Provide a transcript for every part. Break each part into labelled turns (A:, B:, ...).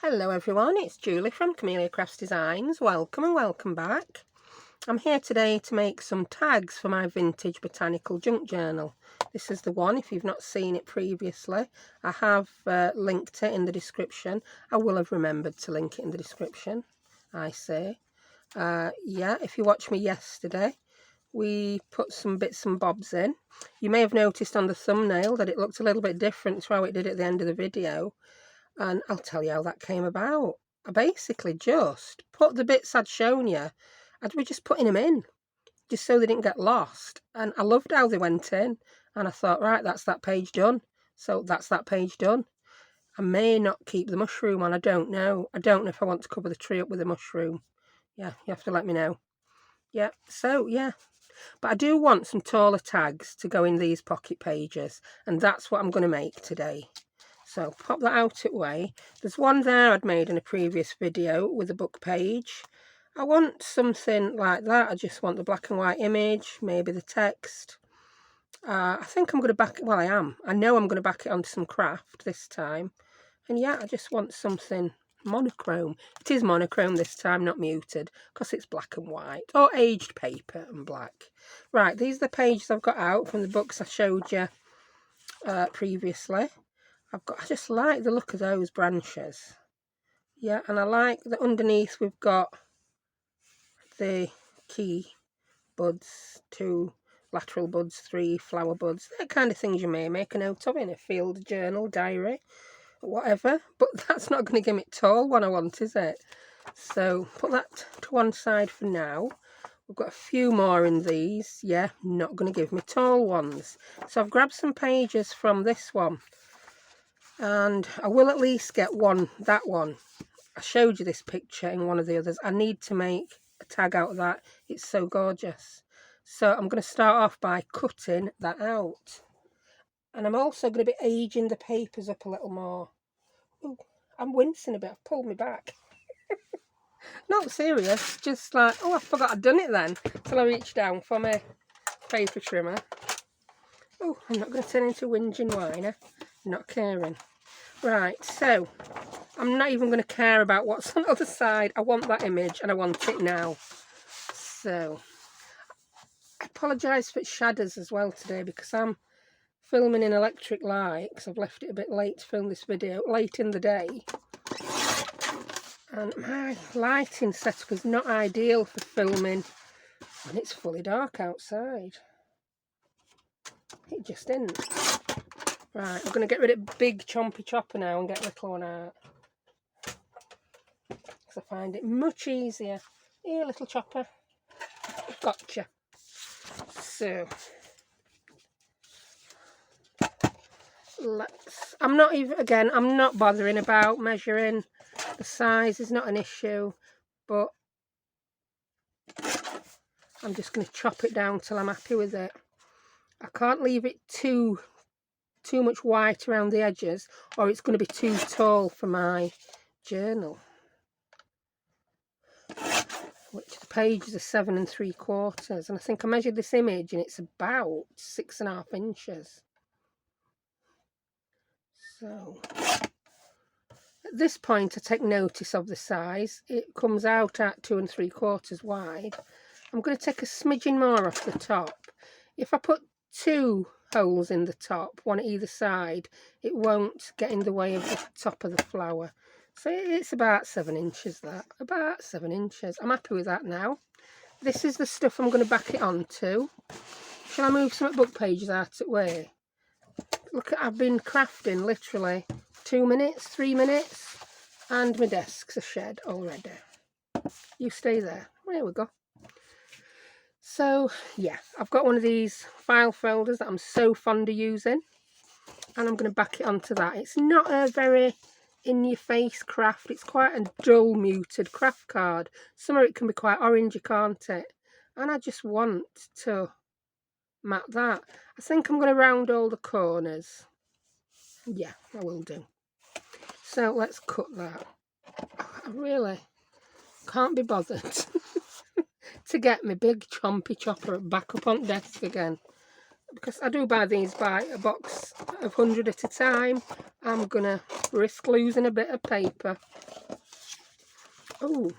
A: Hello everyone, it's Julie from Camelia Crafts Designs. Welcome and welcome back. I'm here today to make some tags for my vintage botanical junk journal. This is the one. If you've not seen it previously, I have linked it in the description. I will have remembered to link it in the description, I say. Yeah, if you watched me yesterday, we put some bits and bobs in. You may have noticed on the thumbnail that it looked a little bit different to how it did at the end of the video. And I'll tell you how that came about. I basically just put the bits I'd shown you, and we're just putting them in, just so they didn't get lost. And I loved how they went in, and I thought, right, that's that page done. So that's that page done. I may not keep the mushroom on, I don't know. I don't know if I want to cover the tree up with a mushroom. Yeah, you have to let me know. Yeah, so yeah. But I do want some taller tags to go in these pocket pages, and that's what I'm going to make today. So pop that out of the way. There's one there I'd made in a previous video with a book page. I want something like that. I just want the black and white image, maybe the text. I think I'm going to back it. Well, I am. I know I'm going to back it onto some craft this time. And yeah, I just want something monochrome. It is monochrome this time, not muted, because it's black and white, or aged paper and black. Right, these are the pages I've got out from the books I showed you previously. I just like the look of those branches. Yeah, and I like that underneath we've got the key buds, 2 lateral buds, 3 flower buds. That kind of things you may make a note of in a field journal, diary, whatever. But that's not going to give me a tall one I want, is it? So put that to one side for now. We've got a few more in these. Yeah, not going to give me tall ones. So I've grabbed some pages from this one. And I will at least get that one. I showed you this picture in one of the others. I need to make a tag out of that. It's so gorgeous. So I'm going to start off by cutting that out. And I'm also going to be aging the papers up a little more. Ooh, I'm wincing a bit. I've pulled me back. Not serious. Just like, oh, I forgot I'd done it then. Till I reached down for my paper trimmer. Oh, I'm not going to turn into a whinging whiner. Not caring. Right, so I'm not even going to care about what's on the other side. I want that image and I want it now. So I apologise for shadows as well today, because I'm filming in electric light, because I've left it a bit late to film this video, late in the day. And my lighting setup is not ideal for filming when it's fully dark outside. It just isn't. Right, I'm going to get rid of big chompy chopper now and get little one out, because I find it much easier. Here, little chopper. Gotcha. So I'm not bothering about measuring. The size is not an issue, but I'm just going to chop it down till I'm happy with it. I can't leave it too much white around the edges, or it's going to be too tall for my journal, which the pages are 7 3/4, and I think I measured this image and it's about 6.5 inches. So at this point I take notice of the size. It comes out at 2 3/4 wide. I'm going to take a smidgen more off the top. If I put 2 holes in the top, one at either side, it won't get in the way of the top of the flower. So it's about 7 inches, that. About 7 inches. I'm happy with that now. This is the stuff I'm going to back it onto. Shall I move some book pages out of the way? Look, I've been crafting literally 2 minutes, 3 minutes, and my desk's a shed already. You stay there. There we go. So yeah, I've got one of these file folders that I'm so fond of using, and I'm going to back it onto that. It's not a very in-your-face craft. It's quite a dull, muted craft card. Some of it can be quite orangey, can't it? And I just want to mat that. I think I'm going to round all the corners. Yeah, I will do. So let's cut that. I really can't be bothered to get my big chompy chopper back up on desk again. because I do buy these by a box of 100 at a time, I'm gonna risk losing a bit of paper. Oh,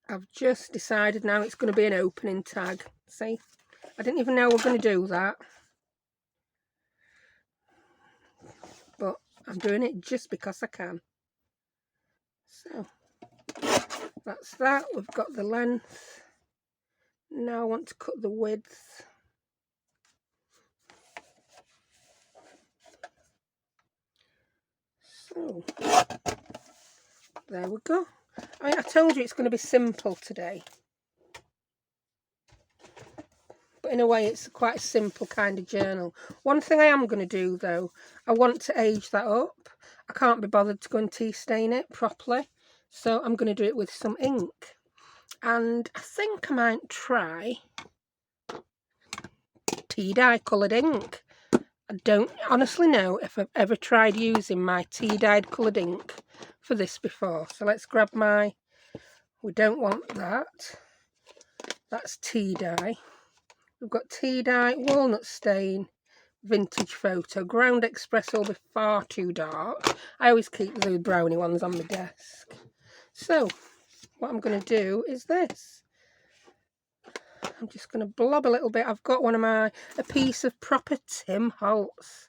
A: I've just decided now it's going to be an opening tag. See, I didn't even know we were going to do that, but I'm doing it just because I can. So that's that. We've got the length. Now I want to cut the width. So there we go. I mean, I told you it's going to be simple today, but in a way it's quite a simple kind of journal. One thing I am going to do though, I want to age that up. I can't be bothered to go and tea stain it properly, so I'm going to do it with some ink. And I think I might try tea dye coloured ink. I don't honestly know if I've ever tried using my tea dyed coloured ink for this before. So let's grab my, we don't want that. That's tea dye. We've got tea dye, walnut stain, vintage photo. Ground Express will be far too dark. I always keep the brownie ones on my desk. So what I'm going to do is this. I'm just going to blob a little bit. I've got a piece of proper Tim Holtz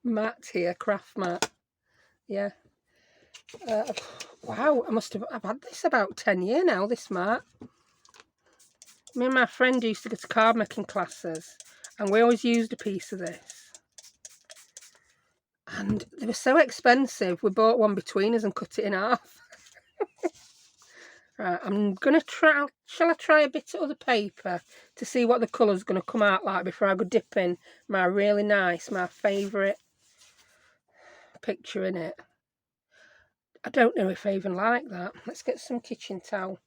A: mat here, craft mat. Yeah. Wow, I've had this about 10 years now, this mat. Me and my friend used to go to card making classes, and we always used a piece of this. And they were so expensive, we bought one between us and cut it in half. Right, I'm going to try, shall I try a bit of other paper to see what the colour's going to come out like before I go dip in my really nice, my favourite picture in it. I don't know if I even like that. Let's get some kitchen towel.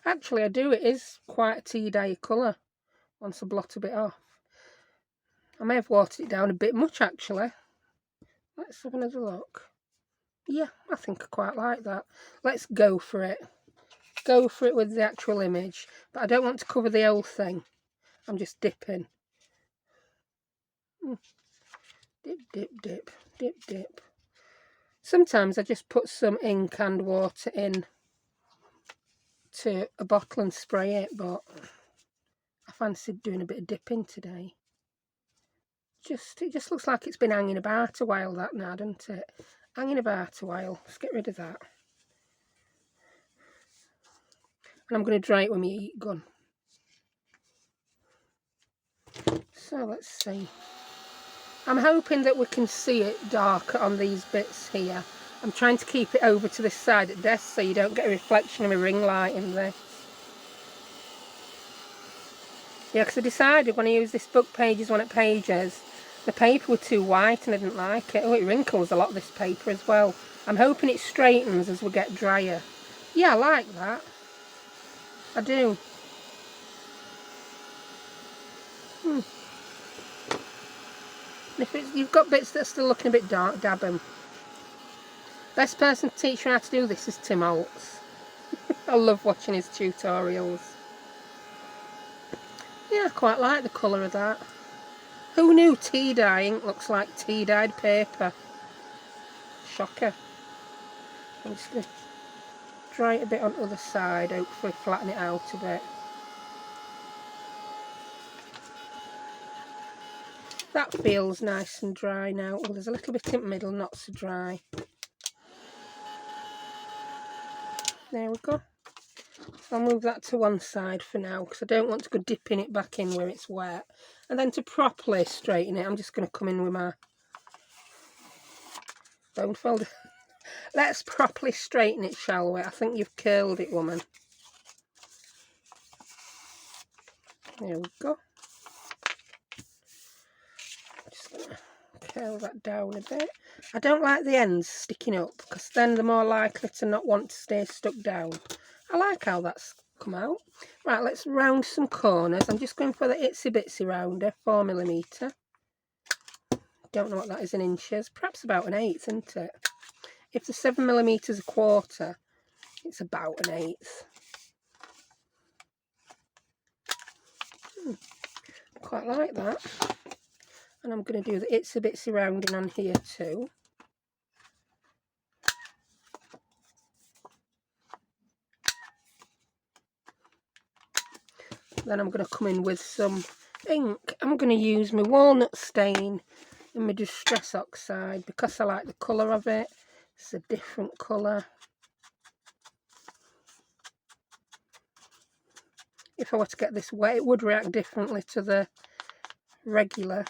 A: Actually, I do. It is quite a tea dye colour once I blot a bit off. I may have watered it down a bit much, actually. Let's have another look. Yeah, I think I quite like that. Let's go for it. Go for it with the actual image. But I don't want to cover the whole thing. I'm just dipping. Dip, dip, dip, dip, dip. Sometimes I just put some ink and water in to a bottle and spray it, but I fancied doing a bit of dipping today. It just looks like it's been hanging about a while, that now, doesn't it? Hanging about a while. Let's get rid of that. And I'm going to dry it with my heat gun. So let's see. I'm hoping that we can see it darker on these bits here. I'm trying to keep it over to this side of the desk so you don't get a reflection of a ring light in there. Yeah, because I decided when I use this book pages on it pages, the paper was too white and I didn't like it. Oh, it wrinkles a lot, this paper as well. I'm hoping it straightens as we get drier. Yeah, I like that. I do. If you've got bits that are still looking a bit dark, dab them. Best person to teach you how to do this is Tim Holtz. I love watching his tutorials. Yeah, I quite like the colour of that. Who knew tea dye ink looks like tea dyed paper? Shocker. I'm just going to dry it a bit on the other side, hopefully flatten it out a bit. That feels nice and dry now. Well, there's a little bit in the middle, not so dry. There we go. So I'll move that to one side for now because I don't want to go dipping it back in where it's wet. And then to properly straighten it, I'm just going to come in with my bone folder. Let's properly straighten it, shall we? I think you've curled it, woman. There we go. Just going to curl that down a bit. I don't like the ends sticking up because then they're more likely to not want to stay stuck down. I like how that's come out. Right, let's round some corners. I'm just going for the itsy bitsy rounder, 4mm. Don't know what that is in inches. Perhaps about an 1/8, isn't it? If the 7mm a quarter, it's about an 1/8. Quite like that. And I'm going to do the itsy bitsy rounding on here too. Then I'm going to come in with some ink. I'm going to use my walnut stain and my distress oxide because I like the colour of it. It's a different colour. If I were to get this wet, it would react differently to the regular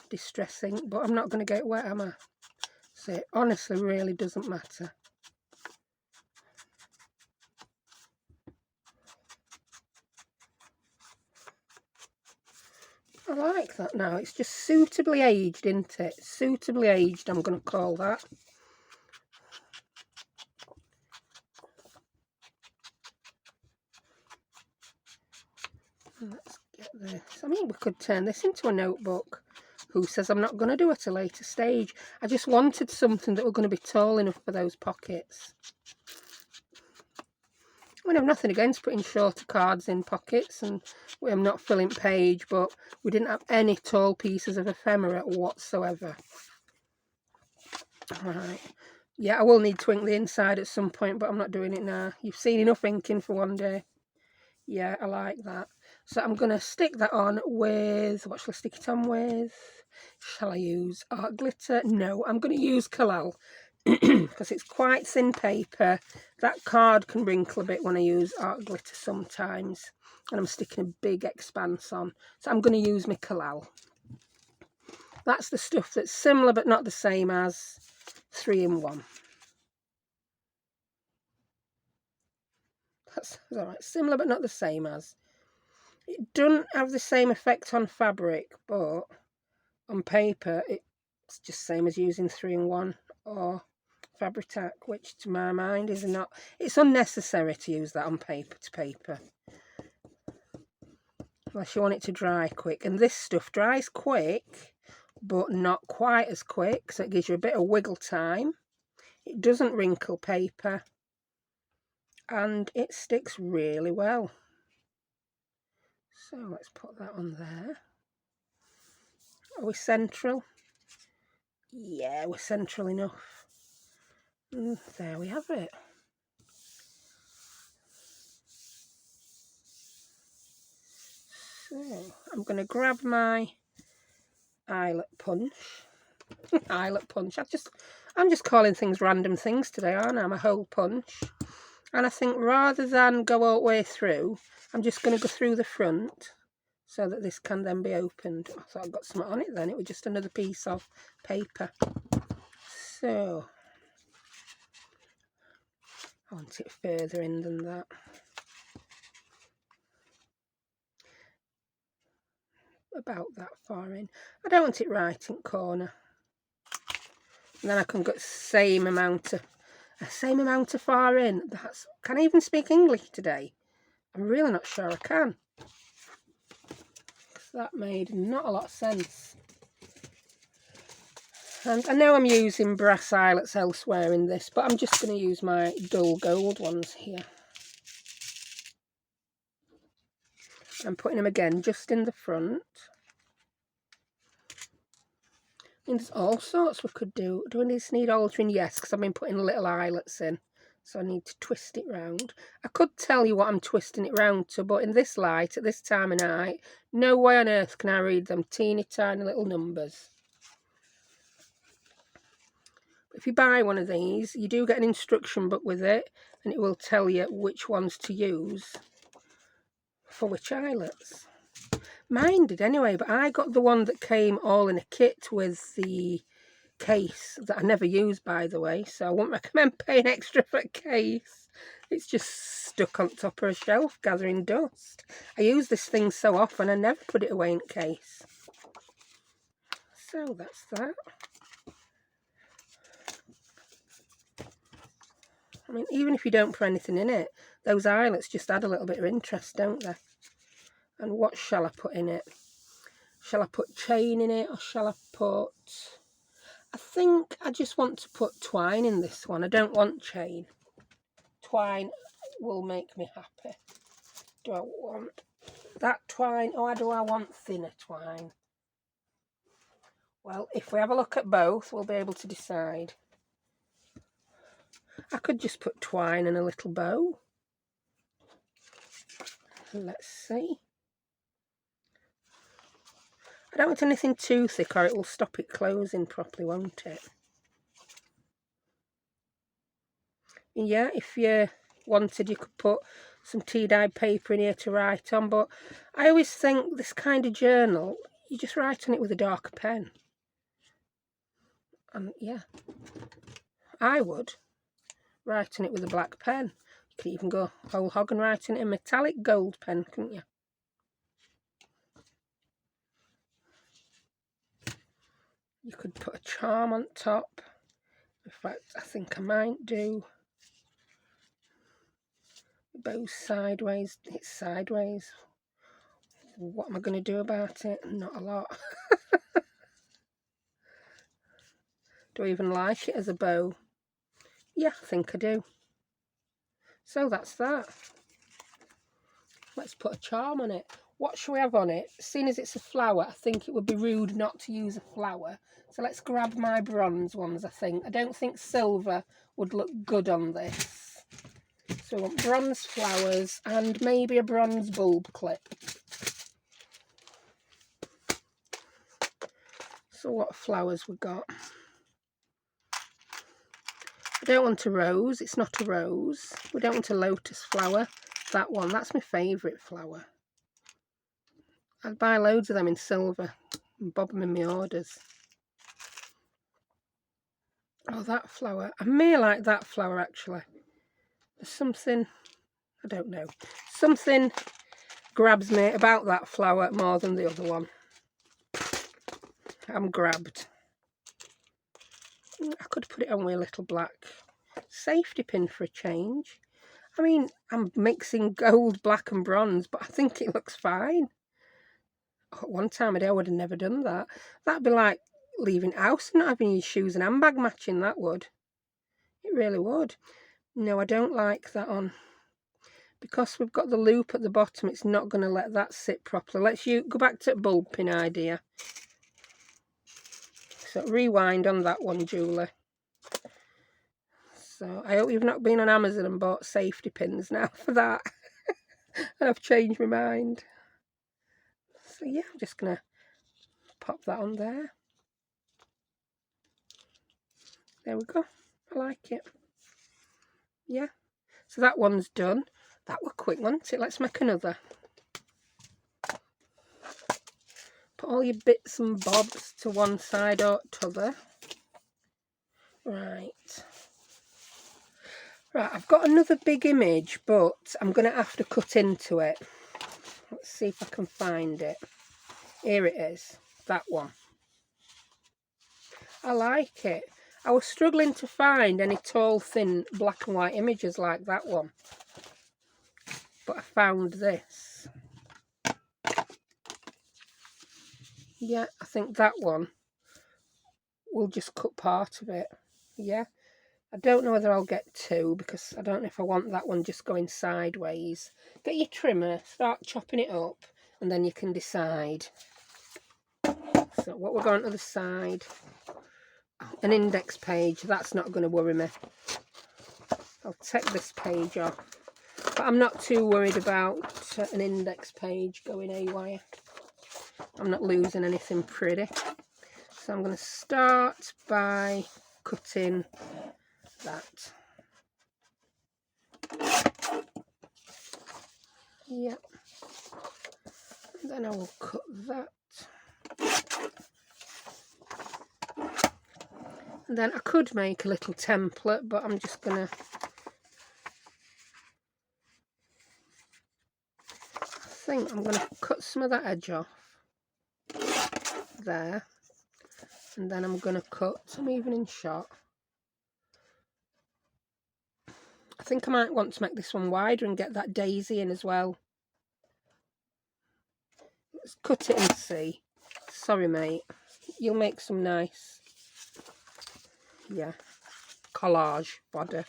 A: distress ink, but I'm not going to get it wet, am I? So it honestly really doesn't matter. I like that now. It's just suitably aged, isn't it? Suitably aged, I'm going to call that. Let's get this. I mean, we could turn this into a notebook. Who says I'm not going to do it at a later stage? I just wanted something that were going to be tall enough for those pockets. I mean, I've nothing against putting shorter cards in pockets, and I'm not filling page, but we didn't have any tall pieces of ephemera whatsoever. Alright. Yeah, I will need to ink the inside at some point, but I'm not doing it now. You've seen enough inking for one day. Yeah, I like that. So I'm going to stick that on with, what shall I stick it on with? Shall I use art glitter? No, I'm going to use Collal because it's quite thin paper. That card can wrinkle a bit when I use art glitter sometimes. And I'm sticking a big expanse on. So I'm going to use my Collal. That's the stuff that's similar but not the same as 3-in-1. That's alright. Similar but not the same as. It doesn't have the same effect on fabric, but on paper it's just the same as using 3-in-1 or Fabri-Tac, which to my mind is not, it's unnecessary to use that on paper to paper unless you want it to dry quick. And this stuff dries quick but not quite as quick, so it gives you a bit of wiggle time. It doesn't wrinkle paper and it sticks really well. So let's put that on there. Are we central? Yeah, we're central enough. And there we have it. So I'm going to grab my eyelet punch. Eyelet punch. I'm just calling things random things today, aren't I? I'm a hole punch. And I think rather than go all the way through, I'm just going to go through the front so that this can then be opened. I thought I got something on it then. It was just another piece of paper. So I want it further in than that. About that far in. I don't want it right in corner. And then I can get same amount of far in. Can I even speak English today? I'm really not sure I can. That made not a lot of sense. And I know I'm using brass eyelets elsewhere in this, but I'm just going to use my dull gold ones here. I'm putting them again just in the front. And there's all sorts we could do. Do I just need altering? Yes, because I've been putting little eyelets in. So I need to twist it round. I could tell you what I'm twisting it round to, but in this light, at this time of night, no way on earth can I read them teeny tiny little numbers. If you buy one of these, you do get an instruction book with it, and it will tell you which ones to use for which eyelets. Mine did anyway, but I got the one that came all in a kit with the case that I never use, by the way, so I wouldn't recommend paying extra for a case. It's just stuck on top of a shelf gathering dust. I use this thing so often I never put it away in a case. So that's that. I mean, even if you don't put anything in it, those eyelets just add a little bit of interest, don't they? And what shall I put in it? Shall I put chain in it, or shall I put... I think I just want to put twine in this one. I don't want chain. Twine will make me happy. Do I want That twine, or do I want thinner twine? Well, if we have a look at both, we'll be able to decide. I could just put twine and a little bow. Let's see. I don't want anything too thick or it will stop it closing properly, won't it? Yeah, if you wanted, you could put some tea-dyed paper in here to write on, but I always think this kind of journal, you just write on it with a darker pen. And yeah, I would write on it with a black pen. You could even go whole hog and write in a metallic gold pen, couldn't you? You could put a charm on top. In fact, I think I might do both sideways. It's sideways. What am I going to do about it? Not a lot. Do I even like it as a bow? Yeah, I think I do. So that's that. Let's put a charm on it. What shall we have on it? Seeing as it's a flower, I think it would be rude not to use a flower. So let's grab my bronze ones, I think. I don't think silver would look good on this. So we want bronze flowers and maybe a bronze bulb clip. So what flowers we got? I don't want a rose. It's not a rose. We don't want a lotus flower. That one, that's my favourite flower. I'd buy loads of them in silver and bob them in my orders. Oh, that flower. I may like that flower, actually. There's something, I don't know. Something grabs me about that flower more than the other one. I'm grabbed. I could put it on with a little black safety pin for a change. I mean, I'm mixing gold, black and bronze, but I think it looks fine. At one time a day I would have never done that. That'd be like leaving house and not having your shoes and handbag matching, that would. It really would. No, I don't like that on. Because we've got the loop at the bottom, it's not going to let that sit properly. Let's go back to the bulb pin idea. So rewind on that one, Julie. So I hope you've not been on Amazon and bought safety pins now for that. And I've changed my mind. So yeah, I'm just going to pop that on there. There we go. I like it. Yeah. So that one's done. That were quick, wasn't it? Let's make another. Put all your bits and bobs to one side or t'other. Right. Right, I've got another big image, but I'm going to have to cut into it. Let's see if I can find it. Here it is. That one. I like it. I was struggling to find any tall, thin, black and white images like that one. But I found this. Yeah, I think that one will just cut part of it. Yeah. I don't know whether I'll get two because I don't know if I want that one just going sideways. Get your trimmer, start chopping it up, and then you can decide. So what we're going to the side. An index page, that's not going to worry me. I'll take this page off. But I'm not too worried about an index page going haywire. I'm not losing anything pretty. So I'm going to start by cutting that. Yep. And then I will cut that. And then I could make a little template, but I'm just going to... I think I'm going to cut some of that edge off. There. And then I'm going to cut some evening shot. I think I might want to make this one wider and get that daisy in as well. Let's cut it and see. Sorry, mate. You'll make some nice, yeah, collage body.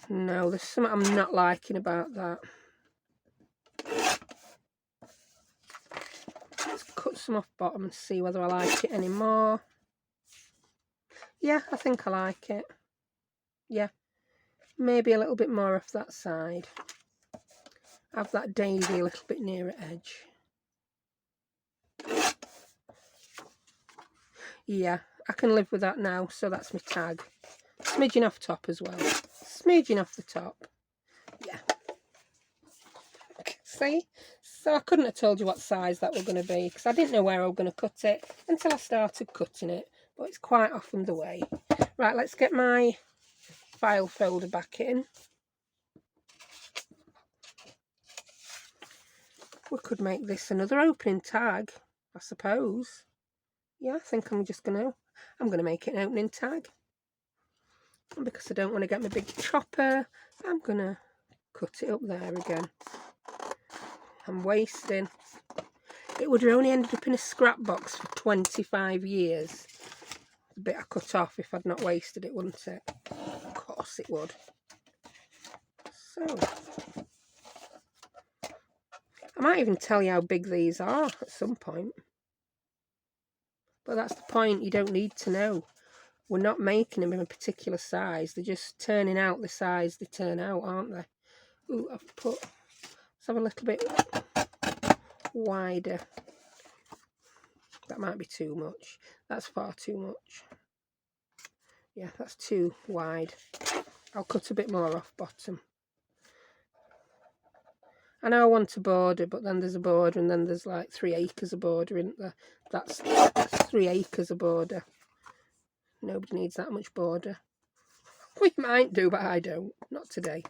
A: No, there's something I'm not liking about that. Let's cut some off bottom and see whether I like it anymore. Yeah, I think I like it. Yeah, maybe a little bit more off that side. Have that daisy a little bit nearer edge. Yeah, I can live with that now, so that's my tag. Smidging off top as well. Smidging off the top. Yeah. See? So I couldn't have told you what size that were going to be, because I didn't know where I was going to cut it until I started cutting it. But it's quite often the way. Right, let's get my file folder back in. We could make this another opening tag, I suppose. Yeah, I think I'm going to make it an opening tag. And because I don't want to get my big chopper, I'm going to cut it up there again. I'm wasting. It would have only ended up in a scrap box for 25 years. The bit I cut off if I'd not wasted it, wouldn't it? Of course it would. So, I might even tell you how big these are at some point. But that's the point, you don't need to know. We're not making them in a particular size. They're just turning out the size they turn out, aren't they? Ooh, let's have a little bit wider. That might be too much. That's far too much. Yeah, that's too wide. I'll cut a bit more off bottom. I know I want a border, but then there's a border and then there's like 3 acres of border, isn't there? That's 3 acres of border. Nobody needs that much border. We might do, but I don't. Not today.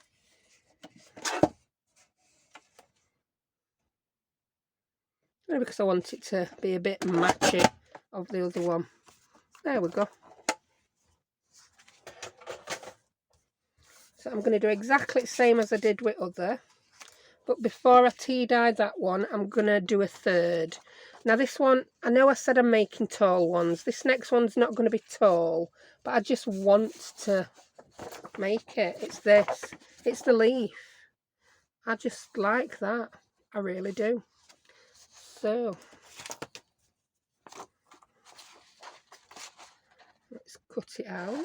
A: Maybe because I want it to be a bit matchy of the other one. There we go. So I'm going to do exactly the same as I did with other. But before I tea dye that one, I'm going to do a third. Now this one, I know I said I'm making tall ones. This next one's not going to be tall, but I just want to make it. It's this. It's the leaf. I just like that. I really do. So, let's cut it out.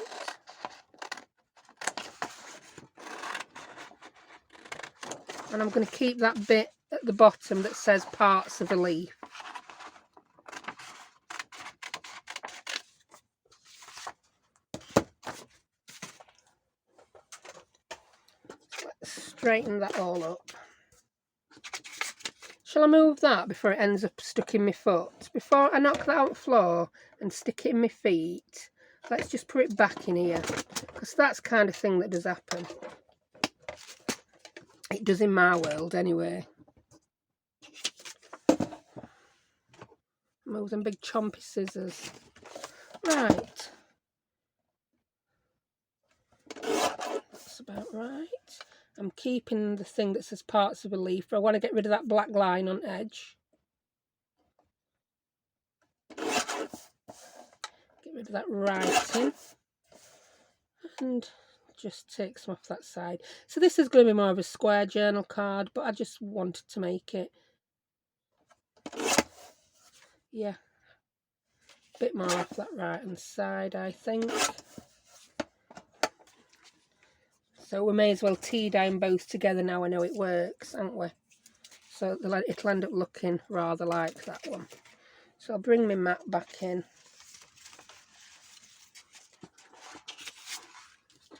A: And I'm going to keep that bit at the bottom that says parts of a leaf. Let's straighten that all up. Shall I move that before it ends up stuck in my foot? Before I knock that out the floor and stick it in my feet, let's just put it back in here. Because that's the kind of thing that does happen. It does in my world anyway. Move them big chompy scissors. Right. That's about right. I'm keeping the thing that says parts of a leaf, but I want to get rid of that black line on edge. Get rid of that writing. And just take some off that side. So this is going to be more of a square journal card, but I just wanted to make it, yeah, a bit more off that right hand side, I think. So we may as well tea dye them both together now I know it works, haven't we? So it'll end up looking rather like that one. So I'll bring my mat back in.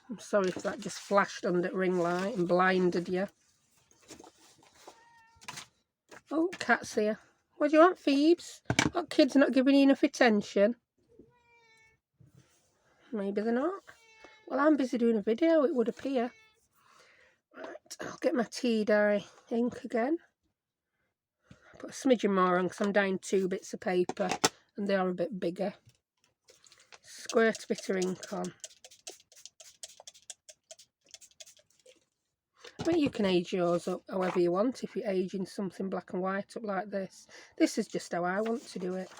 A: I'm sorry if that just flashed under ring light and blinded you. Oh, cat's here. What do you want, Phoebes? What, kids not giving you enough attention? Maybe they're not. Well, I'm busy doing a video, it would appear. Right, I'll get my tea dye ink again. Put a smidgen more on because I'm dyeing 2 bits of paper and they are a bit bigger. Squirt a bit of ink on. I mean, you can age yours up however you want if you're aging something black and white up like this. This is just how I want to do it.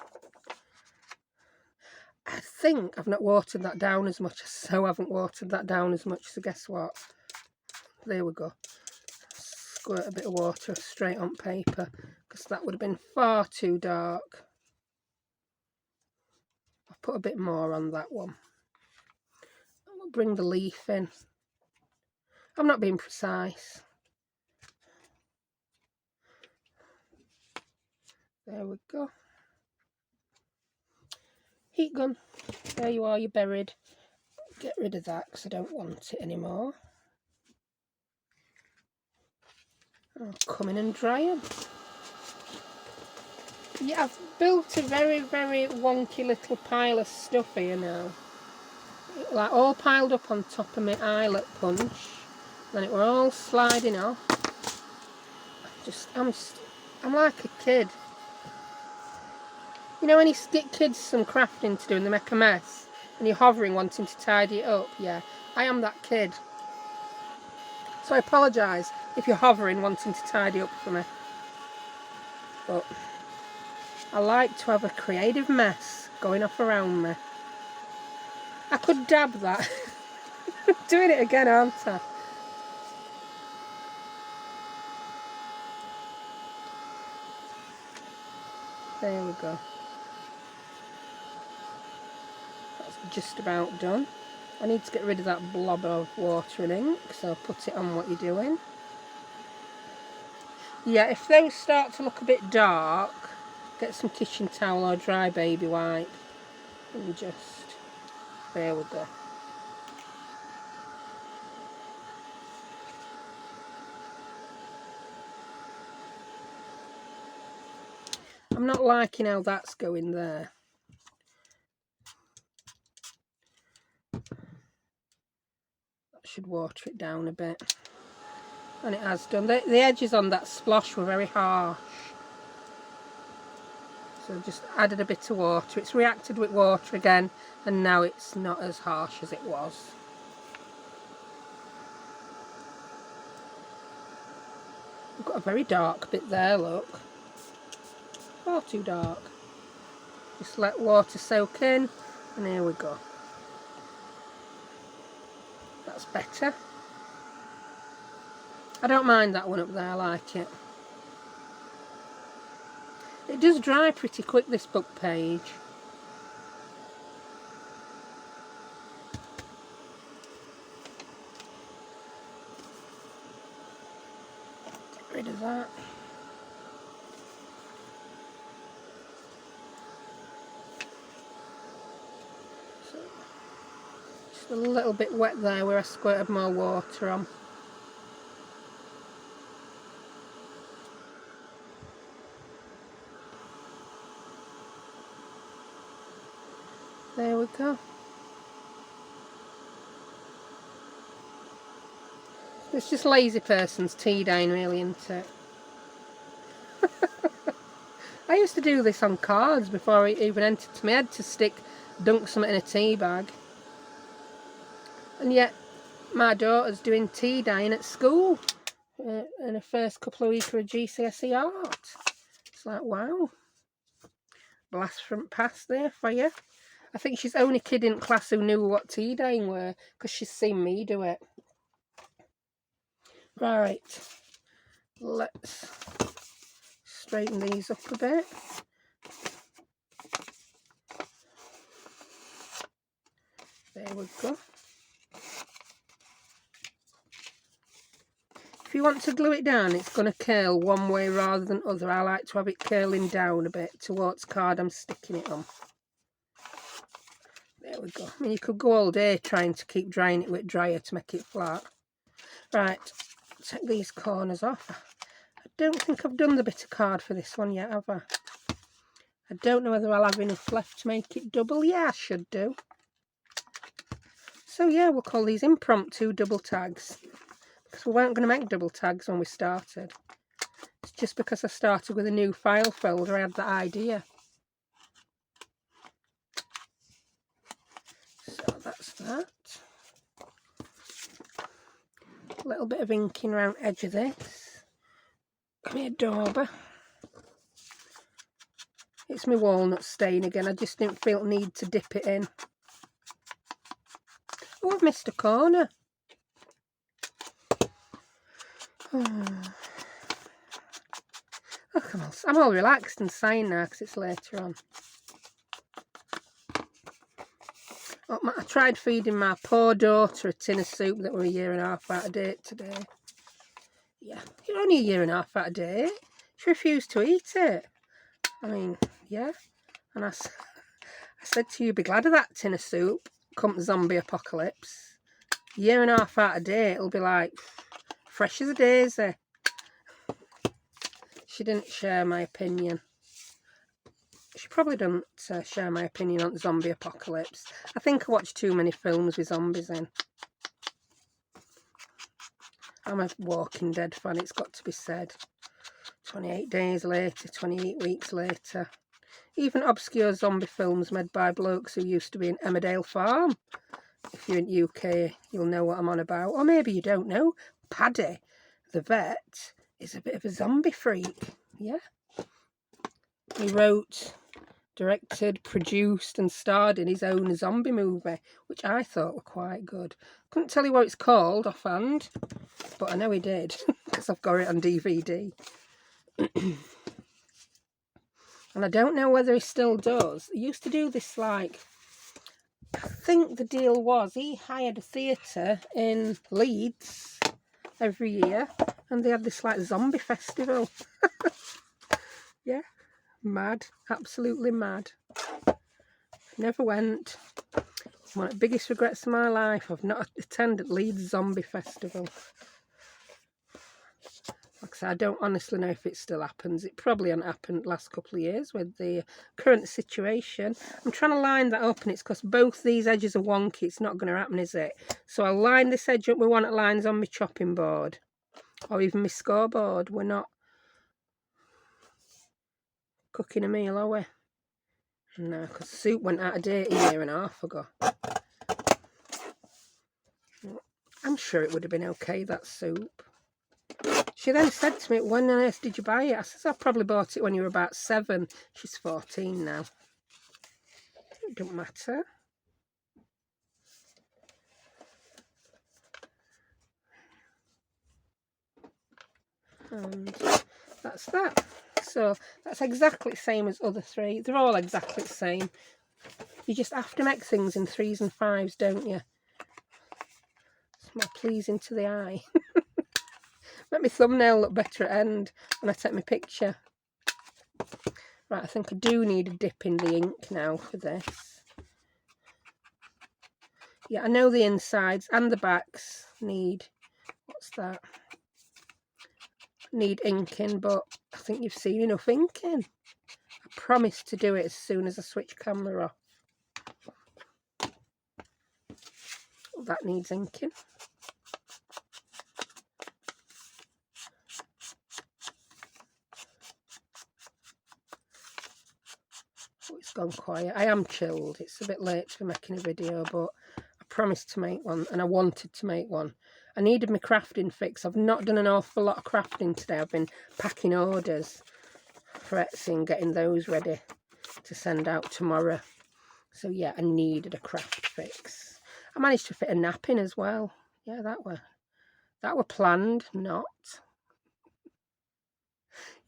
A: I think I've not watered that down as much, so I haven't watered that down as much, so guess what? There we go. Squirt a bit of water straight on paper, because that would have been far too dark. I'll put a bit more on that one. We'll bring the leaf in. I'm not being precise. There we go. Heat gun. There you are, you're buried. Get rid of that because I don't want it anymore. I'll come in and dry them. Yeah, I've built a very, very wonky little pile of stuff here now. Like all piled up on top of my eyelet punch. Then it were all sliding off. I'm like a kid. You know when you get kids some crafting to do and they make a mess and you're hovering wanting to tidy it up? Yeah, I am that kid. So I apologise if you're hovering wanting to tidy up for me. But I like to have a creative mess going off around me. I could dab that. Doing it again, aren't I? There we go. That's just about done. I need to get rid of that blob of water and ink, so put it on what you're doing. Yeah, if those start to look a bit dark, get some kitchen towel or dry baby wipe and just, there we go. I'm not liking how that's going there. That should water it down a bit. And it has done. The edges on that splosh were very harsh. So just added a bit of water. It's reacted with water again and now it's not as harsh as it was. We've got a very dark bit there, look. Far too dark. Just let water soak in and here we go. That's better. I don't mind that one up there, I like it. It does dry pretty quick, this book page. Get rid of that. So, just a little bit wet there where I squirted more water on. There we go. It's just lazy person's tea dyeing, really, isn't it? I used to do this on cards before it even entered to my head to dunk something in a tea bag. And yet, my daughter's doing tea dyeing at school in the first couple of weeks of her GCSE art. It's like, wow. Blast from past there for you. I think she's the only kid in class who knew what tea dyeing were because she's seen me do it. Right, let's straighten these up a bit. There we go. If you want to glue it down, it's going to curl one way rather than other. I like to have it curling down a bit towards card I'm sticking it on. There we go. I mean, you could go all day trying to keep drying it with dryer to make it flat. Right, take these corners off. I don't think I've done the bit of card for this one yet, have I? I don't know whether I'll have enough left to make it double. Yeah, I should do. So yeah, we'll call these impromptu double tags. Because we weren't going to make double tags when we started. It's just because I started with a new file folder, I had that idea. So that's that. A little bit of inking around the edge of this. Come here, dauber. It's my walnut stain again. I just didn't feel the need to dip it in. Oh, I've missed a corner. Oh, come on. I'm all relaxed and sighing now because it's later on. Oh, I tried feeding my poor daughter a tin of soup that were 1.5 years out of date today. Yeah, you're only 1.5 years out of date. She refused to eat it. I mean, yeah. And I said to you, be glad of that tin of soup come zombie apocalypse. 1.5 years out of date, it'll be like fresh as a daisy. She didn't share my opinion. She probably doesn't share my opinion on zombie apocalypse. I think I watch too many films with zombies in. I'm a Walking Dead fan, it's got to be said. 28 days later, 28 weeks later. Even obscure zombie films made by blokes who used to be in Emmerdale Farm. If you're in UK, you'll know what I'm on about. Or maybe you don't know. Paddy, the vet, is a bit of a zombie freak. Yeah. He wrote, directed, produced and starred in his own zombie movie, which I thought were quite good. Couldn't tell you what it's called offhand, but I know he did because I've got it on DVD. And I don't know whether he still does. He used to do this, like, I think the deal was he hired a theatre in Leeds every year and they had this like zombie festival. Yeah, mad, absolutely mad. Never went. One of the biggest regrets of my life, I've not attended Leeds Zombie Festival. Like I said, I don't honestly know if it still happens. It probably hasn't happened the last couple of years with the current situation. I'm trying to line that up, and it's because both these edges are wonky. It's not going to happen, is it? So I'll line this edge up with one that lines on my chopping board, or even my scoreboard. We're not cooking a meal, are we? No, because soup went out of date 1.5 years ago. I'm sure it would have been okay, that soup. She then said to me, when on earth did you buy it? I said, I probably bought it when you were about 7. She's 14 now. It don't matter. And that's that. So that's exactly the same as other 3. They're all exactly the same. You just have to make things in 3s and 5s, don't you? It's more pleasing to the eye. Make my thumbnail look better at end when I take my picture. Right, I think I do need a dip in the ink now for this. Yeah, I know the insides and the backs need, what's that? Need inking, but I think you've seen enough inking. I promise to do it as soon as I switch camera off. That needs inking. Oh, it's gone quiet. I am chilled. It's a bit late for making a video, but I promised to make one, and I wanted to make one. I needed my crafting fix. I've not done an awful lot of crafting today. I've been packing orders for Etsy and getting those ready to send out tomorrow. So yeah, I needed a craft fix. I managed to fit a nap in as well. Yeah, that were planned, not.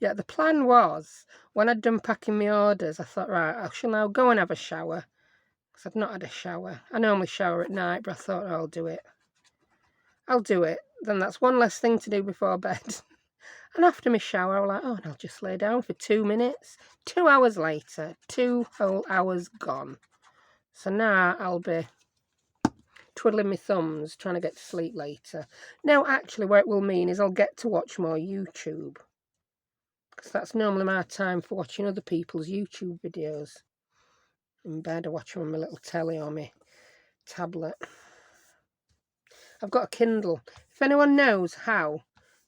A: Yeah, the plan was, when I'd done packing my orders, I thought, right, I shall now go and have a shower. Because I've not had a shower. I normally shower at night, but I thought, oh, I'll do it. I'll do it. Then that's one less thing to do before bed. And after my shower, I was like, oh, and I'll just lay down for 2 minutes. 2 hours later, 2 whole hours gone. So now I'll be twiddling my thumbs, trying to get to sleep later. Now, actually, what it will mean is I'll get to watch more YouTube. Because that's normally my time for watching other people's YouTube videos. In bed, I watch them on my little telly or my tablet. I've got a Kindle. If anyone knows how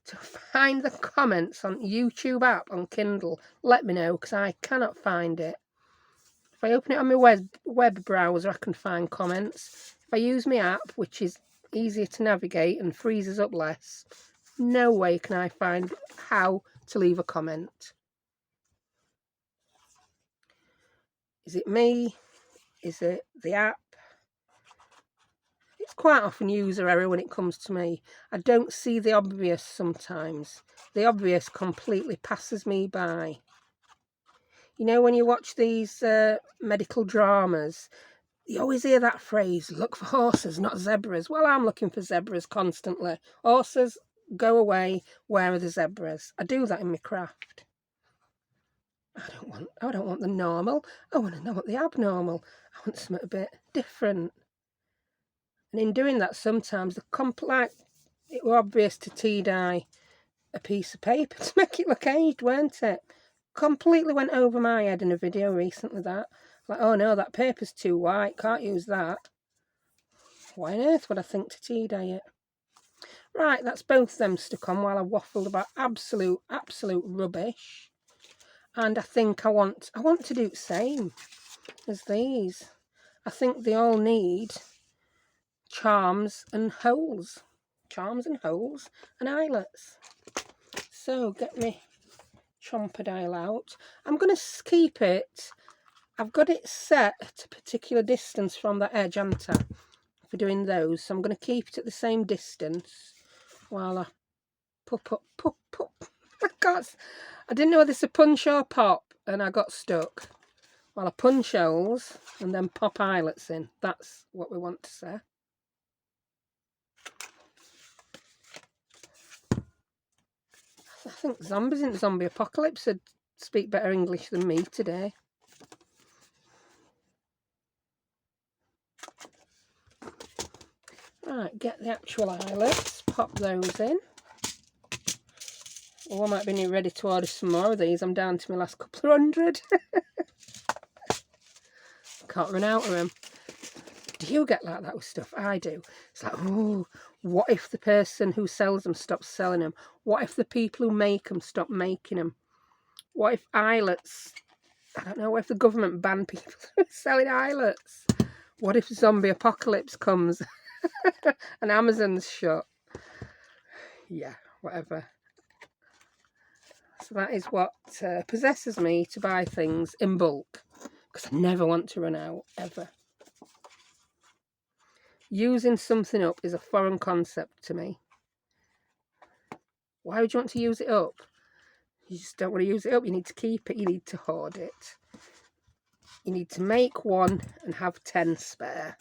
A: to find the comments on YouTube app on Kindle, let me know, because I cannot find it. If I open it on my web browser, I can find comments. If I use my app, which is easier to navigate and freezes up less, no way can I find how to leave a comment. Is it me? Is it the app? It's quite often user error when it comes to me. I don't see the obvious sometimes. The obvious completely passes me by. You know, when you watch these medical dramas, you always hear that phrase, look for horses, not zebras. Well, I'm looking for zebras constantly. Horses, go away. Where are the zebras? I do that in my craft. I don't want the normal. I want to know what the abnormal. I want something a bit different. And in doing that, sometimes it was obvious to tea dye a piece of paper to make it look aged, weren't it? Completely went over my head in a video recently, that. Like, oh no, that paper's too white, can't use that. Why on earth would I think to tea dye it? Right, that's both of them stuck on while I waffled about absolute rubbish. And I think I want to do the same as these. I think they all need charms and holes and eyelets. So get me chomper dial out. I'm going to keep it. I've got it set at a particular distance from the edge, haven't I, for doing those. So I'm going to keep it at the same distance while I pop. I didn't know whether it's a punch or pop, and I got stuck. While I punch holes and then pop eyelets in. That's what we want to say. I think zombies in the zombie apocalypse would speak better English than me today. Right, get the actual eyelets, pop those in. Oh, I might be ready to order some more of these. I'm down to my last couple of hundred. Can't run out of them. Do you get like that with stuff? I do. It's like, oh, what if the person who sells them stops selling them? What if the people who make them stop making them? What if eyelets, I don't know, what if the government banned people from selling eyelets? What if zombie apocalypse comes and Amazon's shut? Yeah, whatever. So that is what possesses me to buy things in bulk, because I never want to run out, ever. Using something up is a foreign concept to me. Why would you want to use it up? You just don't want to use it up. You need to keep it. You need to hoard it. You need to make one and have 10 spare.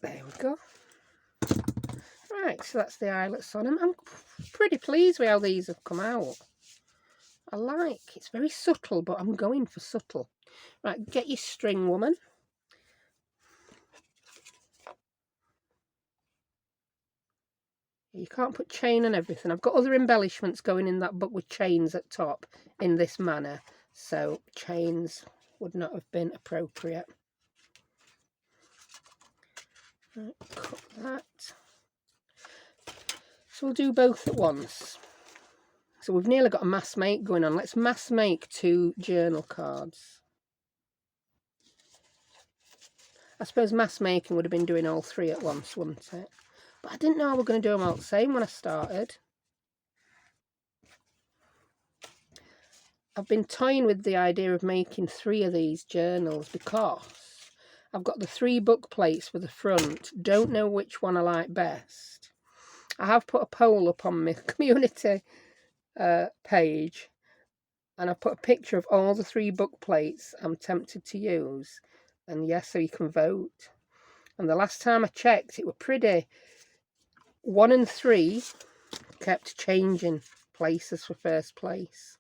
A: There we go. Right, so that's the eyelets on them. I'm pretty pleased with how these have come out. I like, it's very subtle, but I'm going for subtle. Right, get your string, woman. You can't put chain on everything. I've got other embellishments going in that book with chains at top in this manner, so chains would not have been appropriate. Right, cut that. So we'll do both at once. So we've nearly got a mass make going on. Let's mass make 2 journal cards. I suppose mass making would have been doing all 3 at once, wouldn't it? But I didn't know I was going to do them all the same when I started. I've been toying with the idea of making 3 of these journals because I've got the 3 book plates for the front. Don't know which one I like best. I have put a poll up on my community page, and I've put a picture of all the 3 book plates I'm tempted to use. And yes, so you can vote. And the last time I checked, it were pretty. 1 and 3 kept changing places for first place.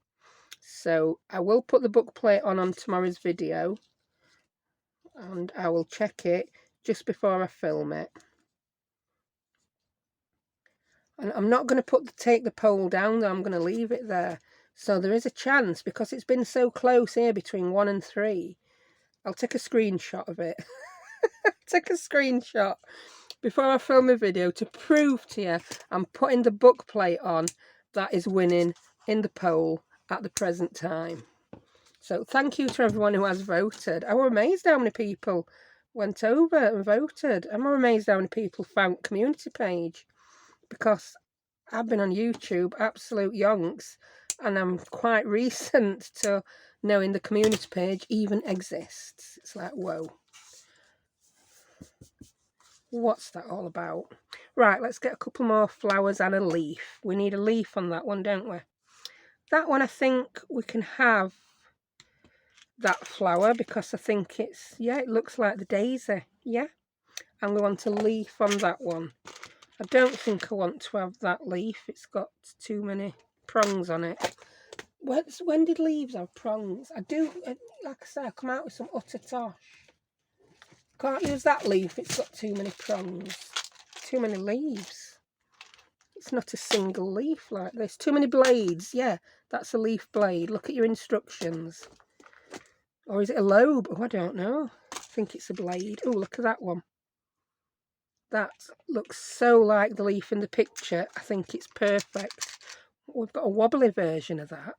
A: So I will put the book plate on tomorrow's video, and I will check it just before I film it. And I'm not going to take the poll down, though. I'm going to leave it there. So there is a chance, because it's been so close here between 1 and 3. I'll take a screenshot of it. Take a screenshot before I film a video to prove to you I'm putting the book plate on that is winning in the poll at the present time. So thank you to everyone who has voted. I was amazed how many people went over and voted. I'm amazed how many people found community page, because I've been on YouTube, absolute yonks, and I'm quite recent to knowing the community page even exists. It's like, whoa. What's that all about? Right, let's get a couple more flowers and a leaf. We need a leaf on that one, don't we? That one, I think we can have that flower because I think it's, yeah, it looks like the daisy. Yeah. And we want a leaf on that one. I don't think I want to have that leaf. It's got too many prongs on it. When did leaves have prongs? I do, like I say, I come out with some utter tosh. Can't use that leaf. It's got too many prongs. Too many leaves. It's not a single leaf like this. Too many blades. Yeah, that's a leaf blade. Look at your instructions. Or is it a lobe? Oh, I don't know. I think it's a blade. Oh, look at that one. That looks so like the leaf in the picture. I think it's perfect. We've got a wobbly version of that.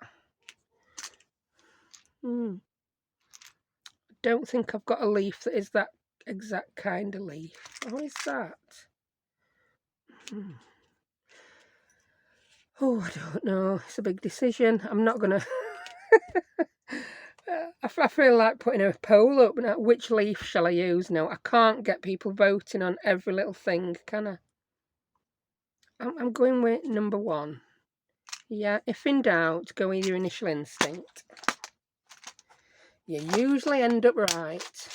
A: Don't think I've got a leaf that is that exact kind of leaf. What is that? Oh, I don't know. It's a big decision. I'm not going to... I feel like putting a poll up now. Which leaf shall I use? No, I can't get people voting on every little thing, can I? I'm going with number 1. Yeah, if in doubt, go with your initial instinct. You usually end up right.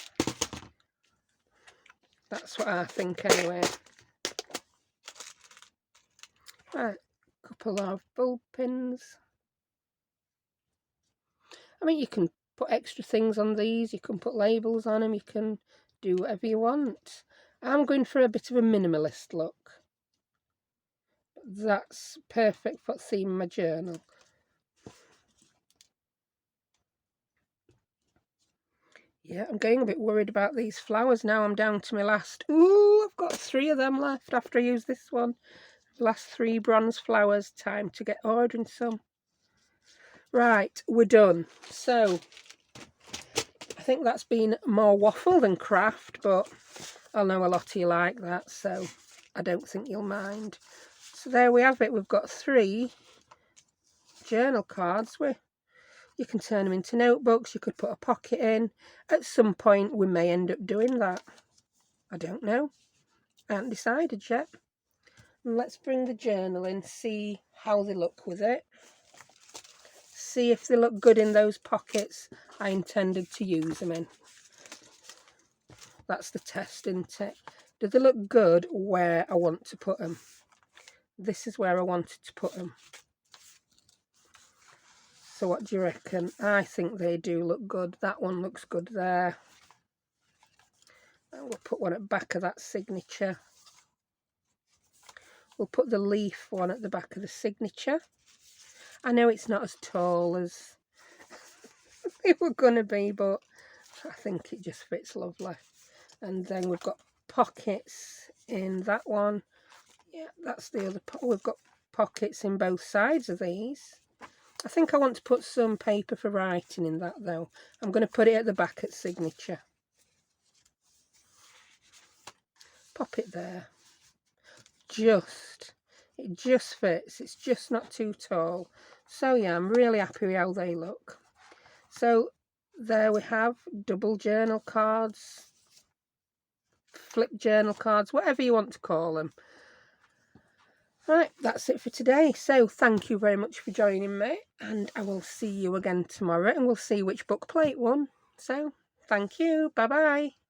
A: That's what I think anyway. Right, couple of bulb pins. I mean, you can put extra things on these. You can put labels on them. You can do whatever you want. I'm going for a bit of a minimalist look. That's perfect for theme my journal. Yeah, I'm getting a bit worried about these flowers now. I'm down to my last... Ooh, I've got 3 of them left after I use this one. Last 3 bronze flowers. Time to get ordering some. Right, we're done. So, I think that's been more waffle than craft, but I know a lot of you like that, so I don't think you'll mind. So there we have it. We've got 3 journal cards. You can turn them into notebooks. You could put a pocket in. At some point, we may end up doing that. I don't know. I haven't decided yet. And let's bring the journal in, see how they look with it. See if they look good in those pockets I intended to use them in. That's the test, isn't it? Do they look good where I want to put them? This is where I wanted to put them. So what do you reckon? I think they do look good. That one looks good there. And we'll put one at the back of that signature. We'll put the leaf one at the back of the signature. I know it's not as tall as they were going to be, but I think it just fits lovely. And then we've got pockets in that one. Yeah, that's the other. We've got pockets in both sides of these. I think I want to put some paper for writing in that though. I'm going to put it at the back at signature. Pop it there. It just fits. It's just not too tall. So yeah, I'm really happy with how they look. So there we have double journal cards, flip journal cards, whatever you want to call them. Right, that's it for today. So thank you very much for joining me, and I will see you again tomorrow, and we'll see which book plate won. So thank you. Bye bye.